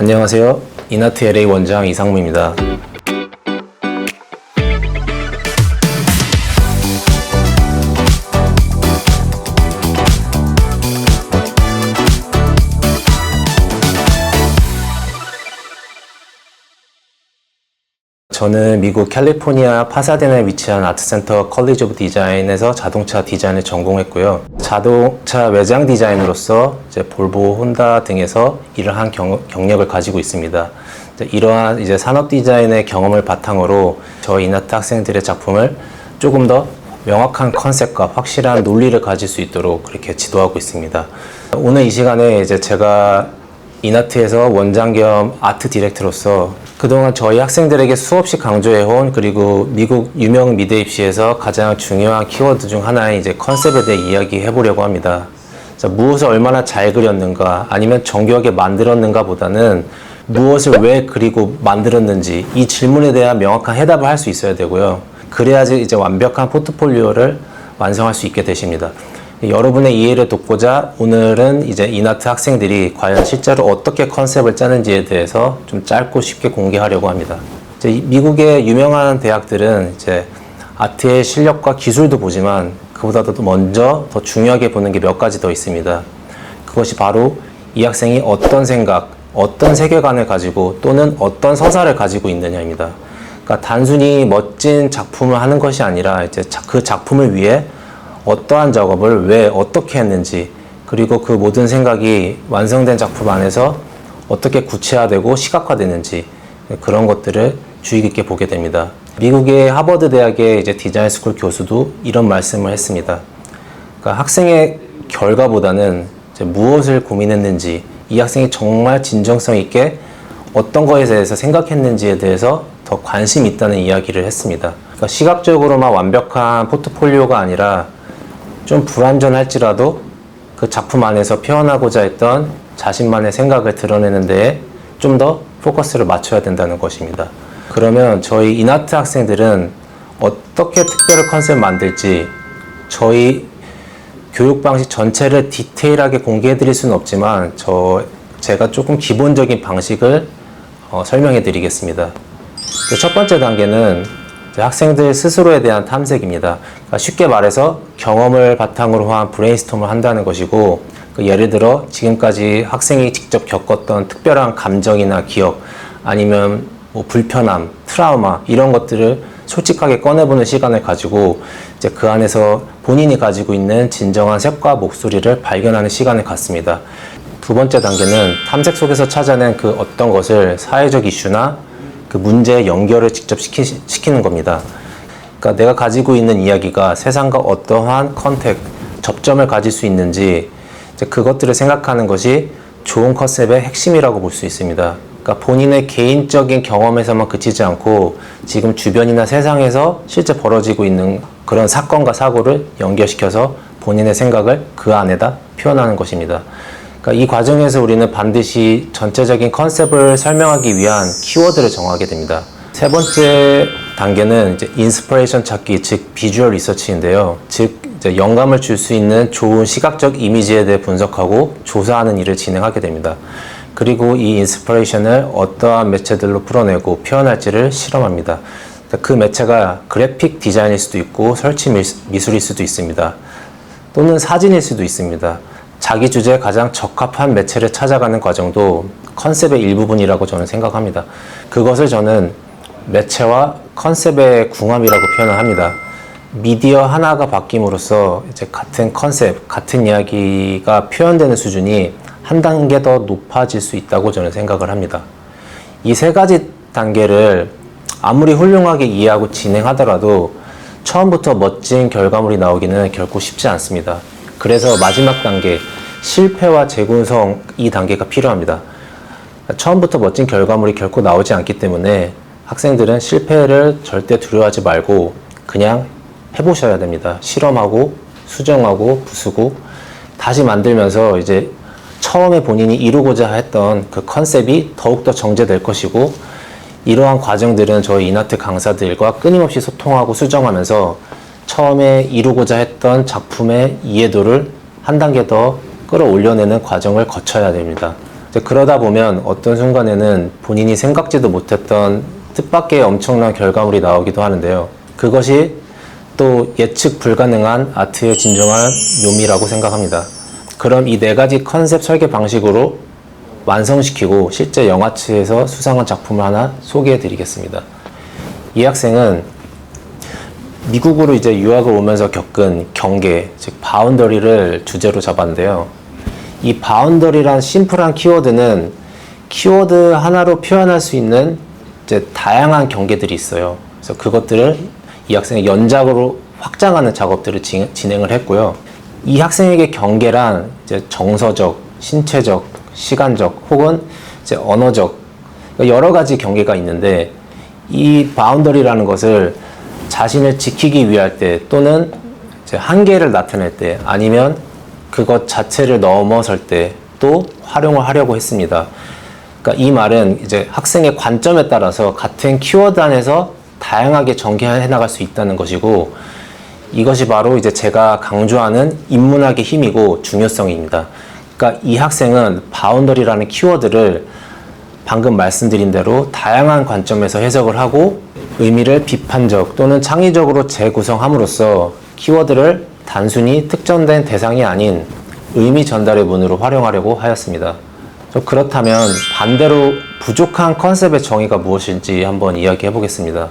안녕하세요. 이나트 LA 원장 이상무입니다. 저는 미국 캘리포니아 파사데나에 위치한 아트센터 컬리지 오브 디자인에서 자동차 디자인을 전공했고요. 자동차 외장 디자인으로서 이제 볼보, 혼다 등에서 일을 한 경력을 가지고 있습니다. 이러한 이제 산업 디자인의 경험을 바탕으로 저희 이나트 학생들의 작품을 조금 더 명확한 컨셉과 확실한 논리를 가질 수 있도록 그렇게 지도하고 있습니다. 오늘 이 시간에 이제 제가 이나트에서 원장 겸 아트 디렉터로서 그동안 저희 학생들에게 수없이 강조해온, 그리고 미국 유명 미대 입시에서 가장 중요한 키워드 중 하나인 이제 컨셉에 대해 이야기해 보려고 합니다. 자, 무엇을 얼마나 잘 그렸는가, 아니면 정교하게 만들었는가 보다는 무엇을 왜 그리고 만들었는지 이 질문에 대한 명확한 해답을 할 수 있어야 되고요. 그래야지 이제 완벽한 포트폴리오를 완성할 수 있게 되십니다. 여러분의 이해를 돕고자 오늘은 이제 이나트 학생들이 과연 실제로 어떻게 컨셉을 짜는지에 대해서 좀 짧고 쉽게 공개하려고 합니다. 이제 미국의 유명한 대학들은 이제 아트의 실력과 기술도 보지만 그보다도 먼저 더 중요하게 보는 게 몇 가지 더 있습니다. 그것이 바로 이 학생이 어떤 생각, 어떤 세계관을 가지고 또는 어떤 서사를 가지고 있느냐입니다. 그러니까 단순히 멋진 작품을 하는 것이 아니라 이제 그 작품을 위해 어떠한 작업을 왜 어떻게 했는지, 그리고 그 모든 생각이 완성된 작품 안에서 어떻게 구체화되고 시각화되는지, 그런 것들을 주의 깊게 보게 됩니다. 미국의 하버드 대학의 이제 디자인 스쿨 교수도 이런 말씀을 했습니다. 그러니까 학생의 결과보다는 이제 무엇을 고민했는지, 이 학생이 정말 진정성 있게 어떤 거에 대해서 생각했는지에 대해서 더 관심이 있다는 이야기를 했습니다. 그러니까 시각적으로만 완벽한 포트폴리오가 아니라 좀 불완전할지라도 그 작품 안에서 표현하고자 했던 자신만의 생각을 드러내는 데에 좀 더 포커스를 맞춰야 된다는 것입니다. 그러면 저희 이나트 학생들은 어떻게 특별한 컨셉을 만들지, 저희 교육 방식 전체를 디테일하게 공개해 드릴 수는 없지만 제가 조금 기본적인 방식을 설명해 드리겠습니다. 첫 번째 단계는 학생들 스스로에 대한 탐색입니다. 그러니까 쉽게 말해서 경험을 바탕으로 한 브레인스톰을 한다는 것이고, 예를 들어 지금까지 학생이 직접 겪었던 특별한 감정이나 기억, 아니면 뭐 불편함, 트라우마 이런 것들을 솔직하게 꺼내보는 시간을 가지고 이제 그 안에서 본인이 가지고 있는 진정한 색과 목소리를 발견하는 시간을 갖습니다. 두 번째 단계는 탐색 속에서 찾아낸 그 어떤 것을 사회적 이슈나 그 문제의 연결을 직접 시키는 겁니다. 그러니까 내가 가지고 있는 이야기가 세상과 어떠한 접점을 가질 수 있는지, 이제 그것들을 생각하는 것이 좋은 컨셉의 핵심이라고 볼 수 있습니다. 그러니까 본인의 개인적인 경험에서만 그치지 않고 지금 주변이나 세상에서 실제 벌어지고 있는 그런 사건과 사고를 연결시켜서 본인의 생각을 그 안에다 표현하는 것입니다. 그러니까 이 과정에서 우리는 반드시 전체적인 컨셉을 설명하기 위한 키워드를 정하게 됩니다. 세 번째 단계는 이제 인스피레이션 찾기, 즉 비주얼 리서치인데요. 즉 이제 영감을 줄 수 있는 좋은 시각적 이미지에 대해 분석하고 조사하는 일을 진행하게 됩니다. 그리고 이 인스피레이션을 어떠한 매체들로 풀어내고 표현할지를 실험합니다. 그 매체가 그래픽 디자인일 수도 있고 설치 미술일 수도 있습니다. 또는 사진일 수도 있습니다. 자기 주제에 가장 적합한 매체를 찾아가는 과정도 컨셉의 일부분이라고 저는 생각합니다. 그것을 저는 매체와 컨셉의 궁합이라고 표현을 합니다. 미디어 하나가 바뀜으로써 이제 같은 컨셉, 같은 이야기가 표현되는 수준이 한 단계 더 높아질 수 있다고 저는 생각을 합니다. 이 세 가지 단계를 아무리 훌륭하게 이해하고 진행하더라도 처음부터 멋진 결과물이 나오기는 결코 쉽지 않습니다. 그래서 마지막 단계, 실패와 재구성 이 단계가 필요합니다. 처음부터 멋진 결과물이 결코 나오지 않기 때문에 학생들은 실패를 절대 두려워하지 말고 그냥 해보셔야 됩니다. 실험하고 수정하고 부수고 다시 만들면서 이제 처음에 본인이 이루고자 했던 그 컨셉이 더욱더 정제될 것이고, 이러한 과정들은 저희 이나트 강사들과 끊임없이 소통하고 수정하면서 처음에 이루고자 했던 작품의 이해도를 한 단계 더 끌어올려내는 과정을 거쳐야 됩니다. 이제 그러다 보면 어떤 순간에는 본인이 생각지도 못했던 뜻밖의 엄청난 결과물이 나오기도 하는데요. 그것이 또 예측 불가능한 아트의 진정한 묘미라고 생각합니다. 그럼 이 네 가지 컨셉 설계 방식으로 완성시키고 실제 영화츠에서 수상한 작품을 하나 소개해 드리겠습니다. 이 학생은 미국으로 이제 유학을 오면서 겪은 경계, 즉 바운더리를 주제로 잡았는데요. 이 바운더리란 심플한 키워드는 키워드 하나로 표현할 수 있는 이제 다양한 경계들이 있어요. 그래서 그것들을 이 학생이 연작으로 확장하는 작업들을 진행을 했고요. 이 학생에게 경계란 이제 정서적, 신체적, 시간적 혹은 이제 언어적 여러 가지 경계가 있는데 이 바운더리라는 것을 자신을 지키기 위할 때 또는 이제 한계를 나타낼 때 아니면 그것 자체를 넘어설 때 또 활용을 하려고 했습니다. 그러니까 이 말은 이제 학생의 관점에 따라서 같은 키워드 안에서 다양하게 전개해 나갈 수 있다는 것이고 이것이 바로 이제 제가 강조하는 인문학의 힘이고 중요성입니다. 그러니까 이 학생은 바운더리라는 키워드를 방금 말씀드린 대로 다양한 관점에서 해석을 하고 의미를 비판적 또는 창의적으로 재구성함으로써 키워드를 단순히 특정된 대상이 아닌 의미 전달의 문으로 활용하려고 하였습니다. 그렇다면 반대로 부족한 컨셉의 정의가 무엇인지 한번 이야기해 보겠습니다.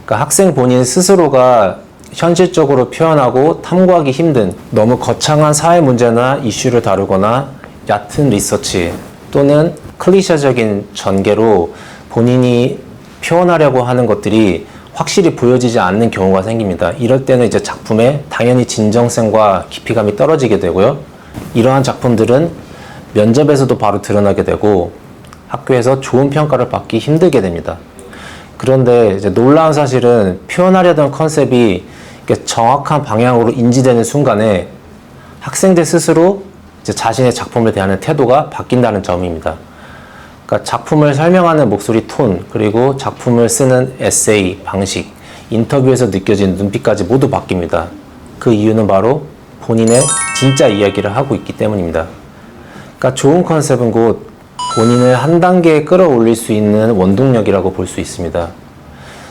그러니까 학생 본인 스스로가 현실적으로 표현하고 탐구하기 힘든 너무 거창한 사회 문제나 이슈를 다루거나 얕은 리서치 또는 클리셰적인 전개로 본인이 표현하려고 하는 것들이 확실히 보여지지 않는 경우가 생깁니다. 이럴 때는 이제 작품의 당연히 진정성과 깊이감이 떨어지게 되고요. 이러한 작품들은 면접에서도 바로 드러나게 되고 학교에서 좋은 평가를 받기 힘들게 됩니다. 그런데 이제 놀라운 사실은 표현하려던 컨셉이 정확한 방향으로 인지되는 순간에 학생들 스스로 이제 자신의 작품에 대한 태도가 바뀐다는 점입니다. 그러니까 작품을 설명하는 목소리 톤, 그리고 작품을 쓰는 에세이 방식, 인터뷰에서 느껴지는 눈빛까지 모두 바뀝니다. 그 이유는 바로 본인의 진짜 이야기를 하고 있기 때문입니다. 그러니까 좋은 컨셉은 곧 본인을 한 단계 끌어올릴 수 있는 원동력이라고 볼 수 있습니다.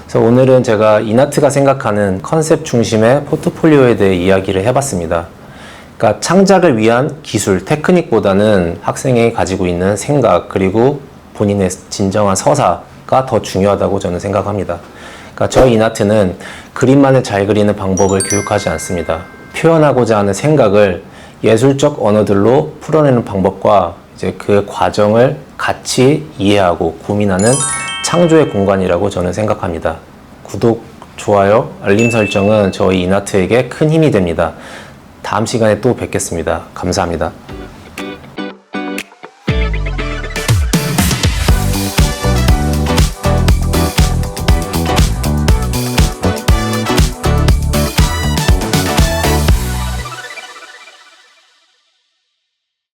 그래서 오늘은 제가 이나트가 생각하는 컨셉 중심의 포트폴리오에 대해 이야기를 해봤습니다. 그러니까 창작을 위한 기술, 테크닉보다는 학생이 가지고 있는 생각, 그리고 본인의 진정한 서사가 더 중요하다고 저는 생각합니다. 그러니까 저희 이나트는 그림만을 잘 그리는 방법을 교육하지 않습니다. 표현하고자 하는 생각을 예술적 언어들로 풀어내는 방법과 이제 그 과정을 같이 이해하고 고민하는 창조의 공간이라고 저는 생각합니다. 구독, 좋아요, 알림 설정은 저희 이나트에게 큰 힘이 됩니다. 다음 시간에 또 뵙겠습니다. 감사합니다.